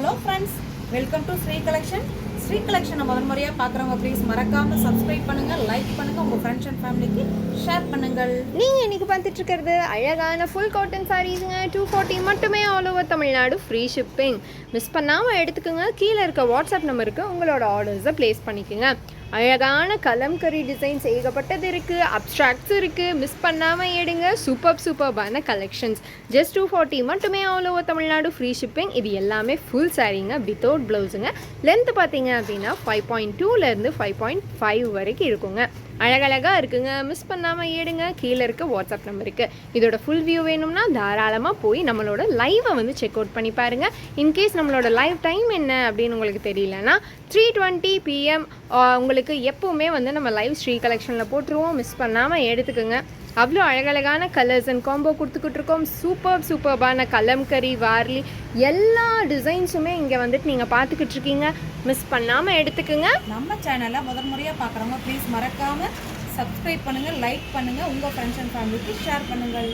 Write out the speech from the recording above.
Hello friends, welcome to Sri collection. Sri கலெக்ஷனை முதல் முறையாக பார்க்குறவங்க ப்ளீஸ் மறக்காமல் சப்ஸ்கிரைப் பண்ணுங்கள், லைக் பண்ணுங்கள், உங்கள் ஃப்ரெண்ட்ஸ் அண்ட் ஃபேமிலிக்கு ஷேர் பண்ணுங்கள். நீங்கள் இன்றைக்கி பார்த்துட்டு இருக்கிறது அழகான ஃபுல் காட்டன் சாரீஸுங்க. 240 மட்டுமே all over Tamil Nadu, free shipping. Miss பண்ணாமல் எடுத்துக்கோங்க. கீழே இருக்க வாட்ஸ்அப் நம்பருக்கு உங்களோட ஆர்டர்ஸை ப்ளேஸ் பண்ணிக்கோங்க. அழகான கலம்கரி டிசைன்ஸ் ஏகப்பட்டது இருக்குது, அப்ட்ராக்ட்ஸ் இருக்குது. மிஸ் பண்ணாமல் எடுங்க. சூப்பர்பான கலெக்ஷன்ஸ். ஜஸ்ட் 240 மட்டுமே all over Tamil Nadu, free shipping. இது எல்லாமே ஃபுல் சாரீங்க, வித்தவுட் ப்ளவுஸுங்க. லென்த்து பார்த்தீங்க அப்படின்னா 5.2லேருந்து 5.5 வரைக்கும் இருக்குங்க. அழகழகாக இருக்குங்க. மிஸ் பண்ணாமல் எடுங்க. கீழே இருக்க வாட்ஸ்அப் நம்பருக்கு. இதோட ஃபுல் வியூ வேணும்னா தாராளமாக போய் நம்மளோட லைவை வந்து செக் அவுட் பண்ணி பாருங்கள். இன்கேஸ் நம்மளோட லைவ் டைம் என்ன அப்படின்னு உங்களுக்கு தெரியலனா 3:20 PM உங்களுக்கு எப்போவுமே வந்து நம்ம லைவ் ஸ்ரீ கலெக்ஷனில் போட்டுருவோம். மிஸ் பண்ணாமல் எடுத்துக்கோங்க. அவ்வளோ அழகழகான கலர்ஸ் அண்ட் காம்போ கொடுத்துக்கிட்டு இருக்கோம். சூப்பர்பான கலம்கரி, வார்லி எல்லா டிசைன்ஸுமே இங்கே வந்துட்டு நீங்கள் பார்த்துக்கிட்டு இருக்கீங்க. மிஸ் பண்ணாமல் எடுத்துக்கோங்க. நம்ம சேனலை முதல் முறையாக பார்க்குறவங்க ப்ளீஸ் மறக்காமல் சப்ஸ்கிரைப் பண்ணுங்கள், லைக் பண்ணுங்கள், உங்கள் ஃப்ரெண்ட்ஸ் அண்ட் ஃபேமிலிக்கு ஷேர் பண்ணுங்கள்.